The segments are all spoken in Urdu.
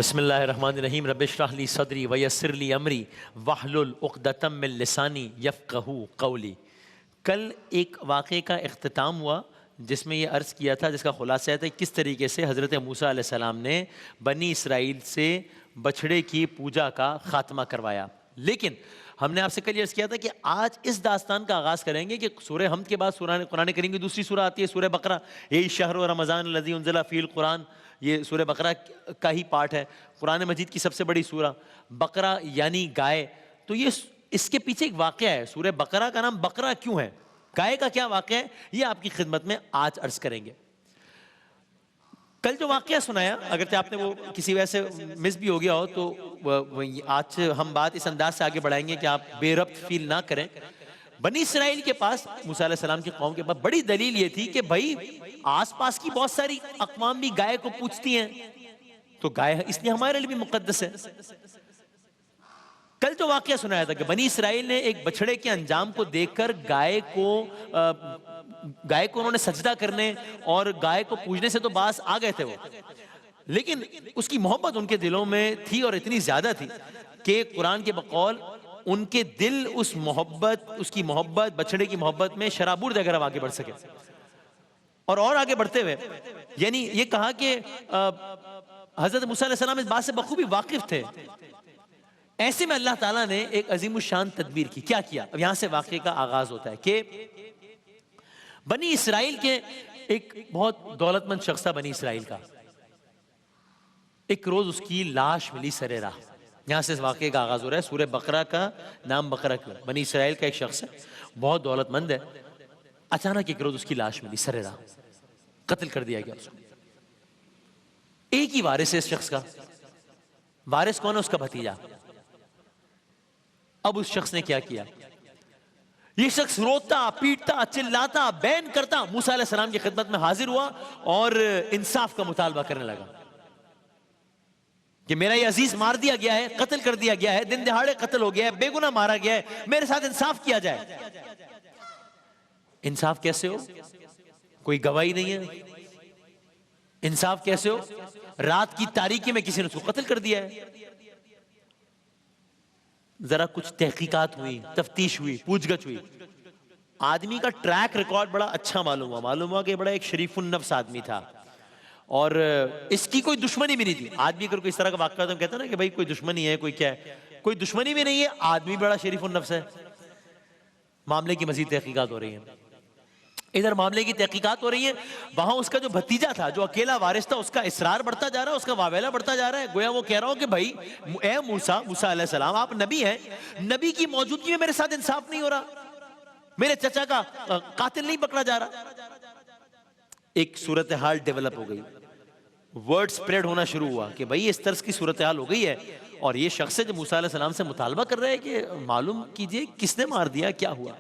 بسم اللہ الرحمن الرحیم رب اشرح لی صدری ویسر لی امری واحلل عقدۃ من لسانی یفقہوا قولی۔ کل ایک واقعے کا اختتام ہوا جس میں یہ عرض کیا تھا، جس کا خلاصہ تھا کس طریقے سے حضرت موسیٰ علیہ السلام نے بنی اسرائیل سے بچھڑے کی پوجا کا خاتمہ کروایا۔ لیکن ہم نے آپ سے کل یہ عرض کیا تھا کہ آج اس داستان کا آغاز کریں گے کہ سورہ حمد کے بعد قرآن کریم کی دوسری سورہ آتی ہے سورہ بقرہ، یہی شہر رمضان الذی انزل فیہ القرآن، یہ سورہ بقرہ کا ہی پارٹ ہے، قرآن مجید کی سب سے بڑی سورہ۔ بقرہ یعنی گائے، تو یہ اس کے پیچھے ایک واقعہ ہے۔ سورہ بقرہ کا نام بقرہ کیوں ہے، گائے کا کیا واقعہ ہے، یہ آپ کی خدمت میں آج عرض کریں گے۔ کل جو واقعہ سنایا، اگرچہ آپ نے وہ کسی وجہ سے مس بھی ہو گیا ہو، تو آج ہم بات اس انداز سے آگے بڑھائیں گے کہ آپ بے ربط فیل نہ کریں۔ بنی اسرائیل کے پاس، موسیٰ علیہ السلام کی قوم کے پاس بڑی دلیل یہ تھی کہ بھائی آس پاس کی بہت ساری اقوام بھی گائے کو پوجتی ہیں، تو گائے اس لیے ہمارے لیے بھی مقدس ہے۔ کل جو واقعہ سنایا تھا کہ بنی اسرائیل نے ایک بچھڑے کے انجام کو دیکھ کر گائے کو انہوں نے سجدہ کرنے اور گائے کو پوجنے سے تو باز آ گئے تھے وہ، لیکن اس کی محبت ان کے دلوں میں تھی اور اتنی زیادہ تھی کہ قرآن کے بقول ان کے دل اس کی محبت بچھڑے کی محبت میں شرابور دے کر اب آگے بڑھ سکے۔ اور آگے بڑھتے ہوئے یعنی یہ کہا کہ حضرت موسیٰ علیہ السلام اس بات سے بخوبی واقف تھے۔ ایسے میں اللہ تعالیٰ نے ایک عظیم الشان تدبیر کی۔ کیا کیا؟ اب یہاں سے واقعے کا آغاز ہوتا ہے کہ بنی اسرائیل کے ایک بہت دولت مند شخص تھا بنی اسرائیل کا، ایک روز اس کی لاش ملی سر راہ۔ یہاں سے اس واقعے کا آغاز ہو رہا ہے۔ سورہ بقرہ کا نام بقرہ کیوں؟ بنی اسرائیل کا ایک شخص ہے، بہت دولت مند ہے، اچانک ایک روز اس کی لاش ملی سر راہ، قتل کر دیا گیا اس کو۔ ایک ہی وارث ہے اس شخص کا، وارث کون ہے؟ اس کا بھتیجا۔ اب اس شخص نے کیا کیا؟ یہ شخص روتا پیٹتا چلاتا بین کرتا موسیٰ علیہ السلام کی خدمت میں حاضر ہوا اور انصاف کا مطالبہ کرنے لگا کہ میرا یہ عزیز مار دیا گیا ہے، قتل کر دیا گیا ہے، دن دہاڑے قتل ہو گیا ہے، بے گناہ مارا گیا ہے، میرے ساتھ انصاف کیا جائے۔ انصاف کیسے ہو؟ کوئی گواہی نہیں ہے، انصاف کیسے ہو؟ رات کی تاریکی میں کسی نے اس کو قتل کر دیا ہے۔ ذرا کچھ تحقیقات ہوئی، تفتیش ہوئی، پوچھ گچھ ہوئی، آدمی کا ٹریک ریکارڈ بڑا اچھا معلوم ہوا کہ بڑا ایک شریف النفس آدمی تھا اور اس کی کوئی دشمنی بھی نہیں تھی۔ آدمی اگر کوئی اس طرح کا واقعہ تو ہم کہتے ہیں نا کہ بھائی کوئی دشمنی ہے، کوئی کیا ہے، کوئی دشمنی بھی نہیں ہے، آدمی بڑا شریف النفس ہے۔ معاملے کی مزید تحقیقات ہو رہی ہیں، ادھر معاملے کی تحقیقات ہو رہی ہیں، وہاں اس کا جو بھتیجا تھا، جو اکیلا وارث تھا، اس کا اصرار بڑھتا جا رہا ہے، اس کا واویلا بڑھتا جا رہا ہے۔ گویا وہ کہہ رہا ہو کہ بھائی اے موسیٰ علیہ السلام، آپ نبی ہیں، نبی کی موجودگی میں میرے ساتھ انصاف نہیں ہو رہا، میرے چچا کا قاتل نہیں پکڑا جا رہا۔ ایک صورتحال ڈیولپ ہو گئی، ورڈ سپریڈ ہونا شروع ہوا کہ بھائی اس طرح کی صورتحال ہو گئی ہے، اور یہ شخص ہے جو موسیٰ علیہ السلام سے مطالبہ کر رہا ہے کہ معلوم کیجئے کس نے مار دیا، کیا ہوا۔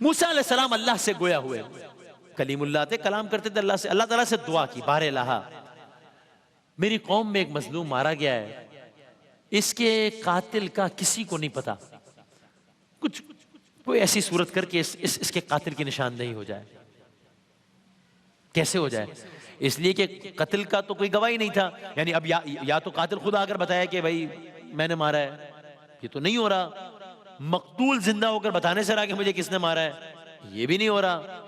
موسیٰ علیہ السلام اللہ سے گویا ہوئے، کلیم اللہ تھے، کلام کرتے تھے اللہ سے، اللہ تعالیٰ سے دعا کی، بار الہا میری قوم میں ایک مظلوم مارا گیا ہے، اس کے قاتل کا کسی کو نہیں پتا، کچھ کوئی ایسی صورت کر کے اس کے قاتل کی نشاندہی ہو جائے۔ کیسے ہو جائے؟ اس لیے کہ قتل کا تو کوئی گواہی نہیں تھا، یعنی اب یا تو قاتل خود آ کر بتایا کہ بھائی میں نے مارا ہے، یہ تو نہیں ہو رہا، مقتول زندہ ہو کر بتانے سے رہا کہ مجھے کس نے مارا ہے، یہ بھی نہیں ہو رہا،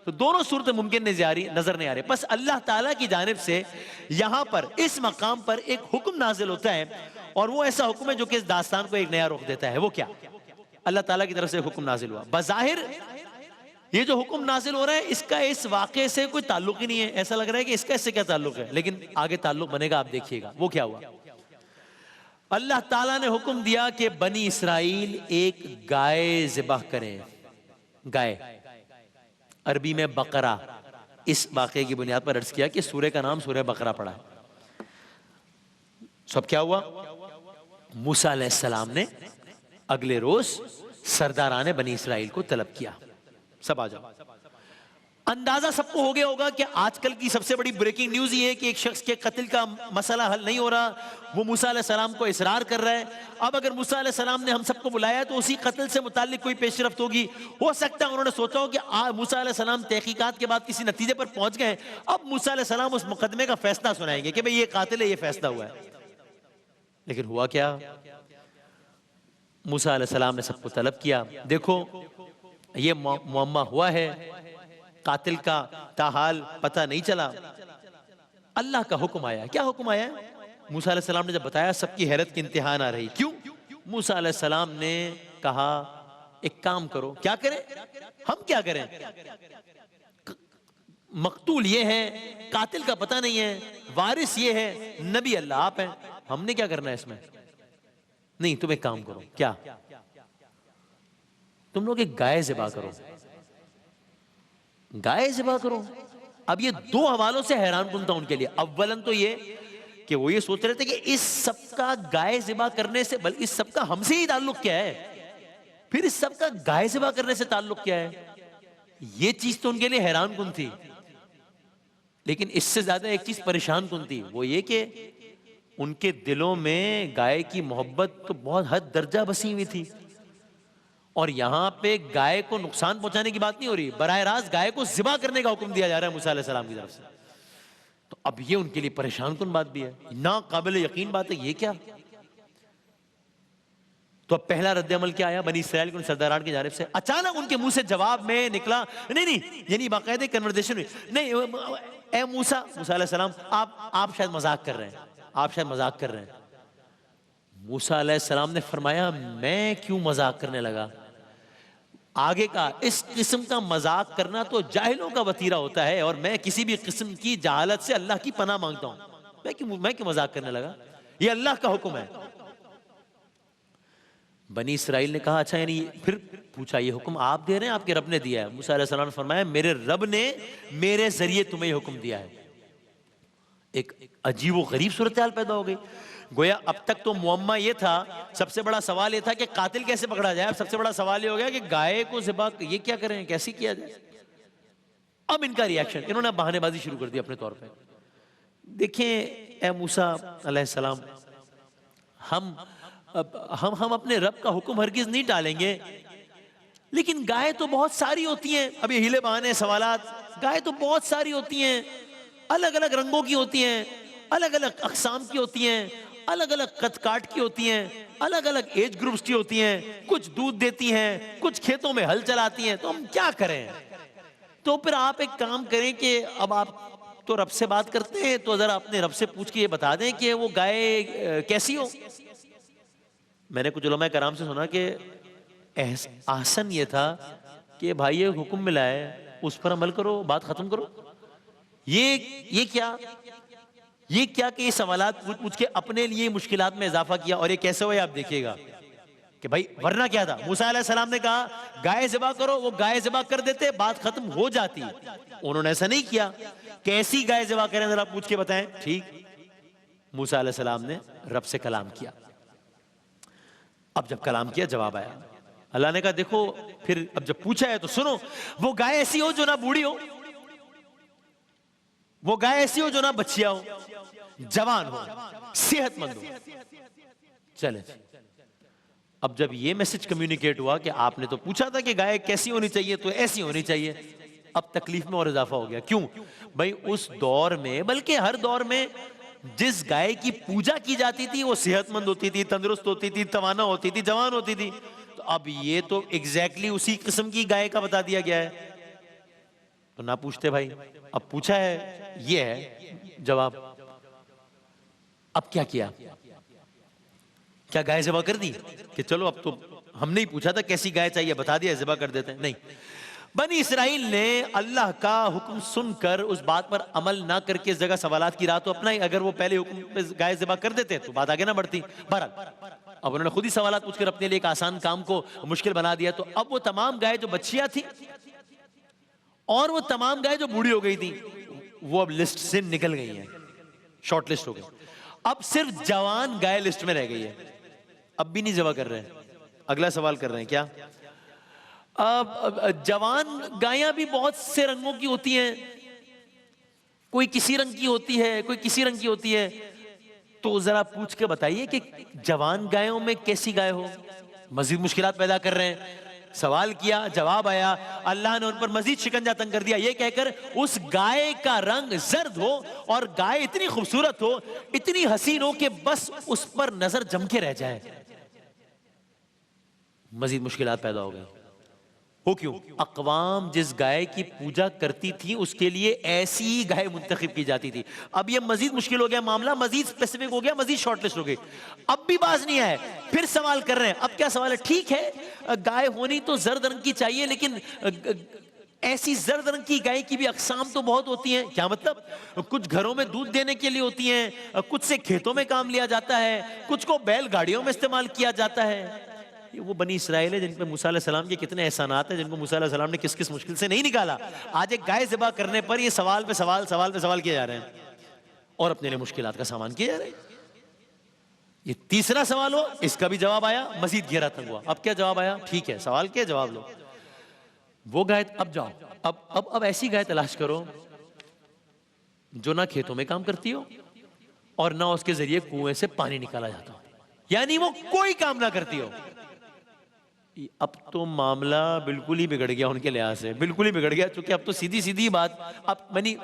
تو دونوں صورتیں ممکن نظر نہیں آ رہی۔ بس اللہ تعالیٰ کی جانب سے یہاں پر اس مقام پر ایک حکم نازل ہوتا ہے، اور وہ ایسا حکم ہے جو کہ اس داستان کو ایک نیا رخ دیتا ہے۔ وہ کیا؟ اللہ تعالیٰ کی طرف سے حکم نازل ہوا، بظاہر یہ جو حکم نازل ہو رہا ہے اس کا اس واقعے سے کوئی تعلق ہی نہیں ہے، ایسا لگ رہا ہے کہ اس کا اس سے کیا تعلق ہے، لیکن آگے تعلق بنے گا، آپ دیکھیے گا۔ وہ کیا ہوا؟ اللہ تعالیٰ نے حکم دیا کہ بنی اسرائیل ایک گائے ذبح کریں، گائے عربی میں بقرہ، اس واقعے کی بنیاد پر عرض کیا کہ سورہ کا نام سورہ بقرہ پڑا ہے۔ سب کیا ہوا؟ موسیٰ علیہ السلام نے اگلے روز سرداران بنی اسرائیل کو طلب کیا، سب آ جاؤ۔ اندازہ سب کو ہو گیا ہوگا کہ آج کل کی سب سے بڑی بریکنگ نیوز یہ ہے کہ ایک شخص کے قتل کا مسئلہ حل نہیں ہو رہا، وہ موسیٰ علیہ السلام کو اصرار کر رہا ہے۔ اب اگر موسیٰ علیہ السلام نے ہم سب کو بلایا تو اسی قتل سے متعلق کوئی پیش رفت ہوگی۔ ہو سکتا ہے انہوں نے سوچا ہو کہ موسیٰ علیہ السلام تحقیقات کے بعد کسی نتیجے پر پہنچ گئے، اب موسیٰ علیہ السلام اس مقدمے کا فیصلہ سنائیں گے کہ بھئی یہ قاتل ہے، یہ فیصلہ ہوا ہے۔ لیکن ہوا کیا؟ موسیٰ علیہ السلام نے سب کو طلب کیا، دیکھو یہ معمہ ہوا ہے، قاتل کا تاحال پتہ نہیں چلا۔ اللہ کا حکم آیا۔ کیا حکم آیا؟ موسیٰ علیہ السلام نے جب بتایا سب کی حیرت کی انتہا نہ رہی۔ کیوں؟ موسیٰ علیہ السلام نے کہا ایک کام کرو۔ کیا کریں؟ ہم کیا کریں؟ مقتول یہ ہے، قاتل کا پتہ نہیں ہے، وارث یہ ہے، نبی اللہ آپ ہیں، ہم نے کیا کرنا ہے اس میں؟ نہیں، تم ایک کام کرو۔ کیا؟ تم لوگ ایک گائے ذبح کرو۔ گائے ذبح کرو۔ اب یہ دو حوالوں سے حیران کن تھا ان کے لیے۔ اولاً تو یہ کہ وہ یہ سوچ رہے تھے کہ اس سب کا گائے ذبح کرنے سے، بلکہ اس سب کا ہم سے ہی تعلق کیا ہے، پھر اس سب کا گائے ذبح کرنے سے تعلق کیا ہے؟ یہ چیز تو ان کے لیے حیران کن تھی، لیکن اس سے زیادہ ایک چیز پریشان کن تھی، وہ یہ کہ ان کے دلوں میں گائے کی محبت تو بہت حد درجہ بسی ہوئی تھی، اور یہاں پہ گائے کو نقصان پہنچانے کی بات نہیں ہو رہی، براہ راست گائے کو ذبح کرنے کا حکم دیا جا رہا ہے موسیٰ علیہ السلام کی طرف سے۔ تو اب یہ ان کے لیے پریشان کن بات بھی ہے، ناقابل یقین بات ہے، یہ کیا؟ تو اب پہلا رد عمل کیا آیا بنی اسرائیل کے ان سرداران کی جانب سے؟ اچانک ان کے منہ سے جواب میں نکلا، نہیں، یعنی باقاعدہ کنورسیشن ہوئی، نہیں اے موسیٰ علیہ السلام، آپ شاید مذاق کر رہے ہیں، آپ شاید مذاق کر رہے ہیں۔ موسیٰ علیہ السلام نے فرمایا میں کیوں مذاق کرنے لگا؟ آگے کا اس قسم کا مذاق کرنا تو جاہلوں کا وتیرہ ہوتا ہے، اور میں کسی بھی قسم کی جہالت سے اللہ کی پناہ مانگتا ہوں، میں کیوں مذاق کرنے لگا؟ یہ اللہ کا حکم ہے۔ بنی اسرائیل نے کہا اچھا، یعنی پھر پوچھا یہ حکم آپ دے رہے ہیں، آپ کے رب نے دیا ہے؟ موسیٰ علیہ السلام نے فرمایا میرے رب نے میرے ذریعے تمہیں یہ حکم دیا ہے۔ ایک عجیب و غریب صورتحال پیدا ہو گئی۔ گویا اب تک تو معمہ یہ تھا، سب سے بڑا سوال یہ تھا کہ قاتل کیسے پکڑا جائے، اب سب سے بڑا سوال یہ ہو گیا کہ گائے کو ذبح یہ کیا کریں، کیسے کیا جائے؟ اب ان کا ریاکشن، انہوں نے بہانے بازی شروع کر دی اپنے طور پہ۔ دیکھیں اے موسیٰ علیہ السلام، ہم اپنے رب کا حکم ہرگز نہیں ٹالیں گے، لیکن گائے تو بہت ساری ہوتی ہیں، اب یہ ہیلے بہانے سوالات، گائے تو بہت ساری ہوتی ہیں، الگ الگ رنگوں کی ہوتی ہیں، الگ الگ اقسام کی ہوتی ہیں، الگ الگ قد کاٹ کی ہوتی ہیں، الگ الگ ایج گروپس کی ہوتی ہیں، کچھ دودھ دیتی ہیں، کچھ کھیتوں میں ہل چلاتی ہیں، تو ہم کیا کریں؟ تو پھر آپ ایک کام کریں کہ اب آپ تو رب سے بات کرتے ہیں، تو ذرا اپنے رب سے پوچھ کے یہ بتا دیں کہ وہ گائے کیسی ہو۔ میں نے کچھ علماء کرام سے سنا کہ احسن یہ تھا کہ بھائی یہ حکم ملا ہے اس پر عمل کرو، بات ختم کرو۔ یہ کیا کہ یہ سوالات پوچھ کے اپنے لیے مشکلات میں اضافہ کیا، اور یہ کیسے ہوئے آپ دیکھیے گا کہ بھائی ورنہ کیا تھا؟ موسیٰ علیہ السلام نے کہا گائے ذبح کرو، وہ گائے ذبح کر دیتے، بات ختم ہو جاتی۔ انہوں نے ایسا نہیں کیا۔ کیسی گائے ذبح کریں ذرا پوچھ کے بتائیں۔ ٹھیک، موسیٰ علیہ السلام نے رب سے کلام کیا۔ اب جب کلام کیا جواب آیا، اللہ نے کہا دیکھو پھر اب جب پوچھا ہے تو سنو، وہ گائے ایسی ہو جو نہ بوڑھی ہو، وہ گائے ایسی ہو جو نہ بچیا ہو، جوان ہو، صحت مند ہو۔ چلیں، اب جب یہ میسج کمیونیکیٹ ہوا کہ آپ نے تو پوچھا تھا کہ گائے کیسی ہونی چاہیے تو ایسی ہونی چاہیے، اب تکلیف میں اور اضافہ ہو گیا۔ کیوں؟ بھائی اس دور میں، بلکہ ہر دور میں، جس گائے کی پوجا کی جاتی تھی وہ صحت مند ہوتی تھی، تندرست ہوتی تھی، توانا ہوتی تھی، جوان ہوتی تھی۔ تو اب یہ تو ایگزیکٹلی اسی قسم کی گائے کا بتا دیا گیا ہے، تو نہ پوچھتے بھائی، اب پوچھا ہے، یہ ہے جواب۔ اب کیا کیا گائے ذبح کر دی کہ چلو اب تو ہم نے ہی پوچھا تھا کیسی گائے چاہیے، بتا دیا، ذبح کر دیتے ہیں؟ نہیں، بنی اسرائیل نے اللہ کا حکم سن کر اس بات پر عمل نہ کر کے اس جگہ سوالات کی راہ تو اپنا ہی۔ اگر وہ پہلے حکم پہ گائے ذبح کر دیتے تو بات آگے نہ بڑھتی۔ بہرحال اب انہوں نے خود ہی سوالات پوچھ کر اپنے لیے ایک آسان کام کو مشکل بنا دیا۔ تو اب وہ تمام گائے جو بچیاں تھی اور وہ تمام گائے جو بوڑھی ہو گئی تھی، وہ اب لسٹ سے نکل گئی ہیں، شارٹ لسٹ ہو گئی۔ اب صرف جوان گائے لسٹ میں رہ گئی ہے، اب بھی نہیں ذبح کر رہے ہیں۔ اگلا سوال کر رہے ہیں، کیا جوان گایاں بھی بہت سے رنگوں کی ہوتی ہیں، کوئی کسی رنگ کی ہوتی ہے، کوئی کسی رنگ کی ہوتی ہے. تو ذرا پوچھ کے بتائیے کہ جوان گایوں میں کیسی گائے ہو. مزید مشکلات پیدا کر رہے ہیں. سوال کیا، جواب آیا، اللہ نے ان پر مزید شکنجہ تنگ کر دیا یہ کہہ کر اس گائے کا رنگ زرد ہو اور گائے اتنی خوبصورت ہو، اتنی حسین ہو کہ بس اس پر نظر جم کے رہ جائے. مزید مشکلات پیدا ہو گئی. ہو کیوں؟ اقوام جس گائے کی پوجا کرتی تھی اس کے لیے ایسی ہی گائے منتخب کی جاتی تھی. اب یہ مزید مشکل ہو گیا معاملہ، مزید اسپیسیفک ہو گیا، مزید شارٹ لسٹ ہو گئی. اب بھی باز نہیں آئے، پھر سوال کر رہے ہیں. اب کیا سوال ہے؟ ٹھیک ہے گائے ہونی تو زرد رنگ کی چاہیے، لیکن ایسی زرد رنگ کی گائے کی بھی اقسام تو بہت ہوتی ہیں. کیا مطلب؟ کچھ گھروں میں دودھ دینے کے لیے ہوتی ہیں، کچھ سے کھیتوں میں کام لیا جاتا ہے، کچھ کو بیل گاڑیوں میں استعمال کیا جاتا ہے. یہ وہ بنی اسرائیل ہے جن پہ موسیٰ علیہ السلام کے کتنے احسانات ہیں، جن کو موسیٰ علیہ السلام نے کس کس مشکل سے نہیں نکالا. آج ایک گائے ذبح کرنے پر یہ سوال پہ سوال، سوال پہ سوال کیے جا رہے ہیں اور اپنے لیے مشکلات کا سامان کیے جا رہے ہیں. یہ تیسرا سوال ہو، اس کا بھی جواب آیا، مزید گھیرا تنگ ہوا. اب کیا جواب آیا؟ ٹھیک ہے سوال کیا، جواب لو. وہ گائے اب جاؤ، اب ایسی گائے تلاش کرو جو نہ کھیتوں میں کام کرتی ہو اور نہ اس کے ذریعے کنویں سے پانی نکالا جاتا ہو، یعنی وہ کوئی کام نہ کرتی ہو. اب تو معاملہ بالکل ہی بگڑ گیا ان کے لحاظ سے، بالکل ہی بگڑ گیا. چونکہ اب تو سیدھی سیدھی بات، اب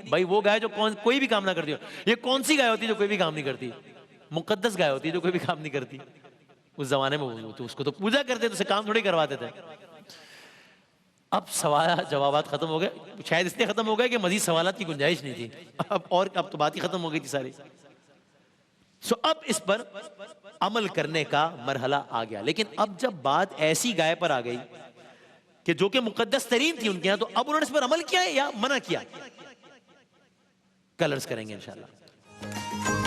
بھائی وہ گائے جو کوئی بھی کام نہ کرتی ہو. یہ کون سی گائے ہوتی ہے جو کوئی بھی کام نہیں کرتی؟ مقدس گائے ہوتی ہے جو کوئی بھی کام نہیں کرتی. اس زمانے میں تو اس کو تو پوجا کرتے تھے، اسے کام تھوڑی کرواتے تھے. اب سوالات جوابات ختم ہو گئے، شاید اس لیے ختم ہو گئے کہ مزید سوالات کی گنجائش نہیں تھی. اب تو بات ہی ختم ہو گئی تھی ساری. اب اس پر عمل کرنے کا مرحلہ آ گیا. لیکن اب جب بات ایسی گائے پر آ گئی کہ جو کہ مقدس ترین تھی ان کے یہاں، تو اب انہوں نے اس پر عمل کیا ہے یا منع کیا؟ کلرز کریں گے انشاءاللہ.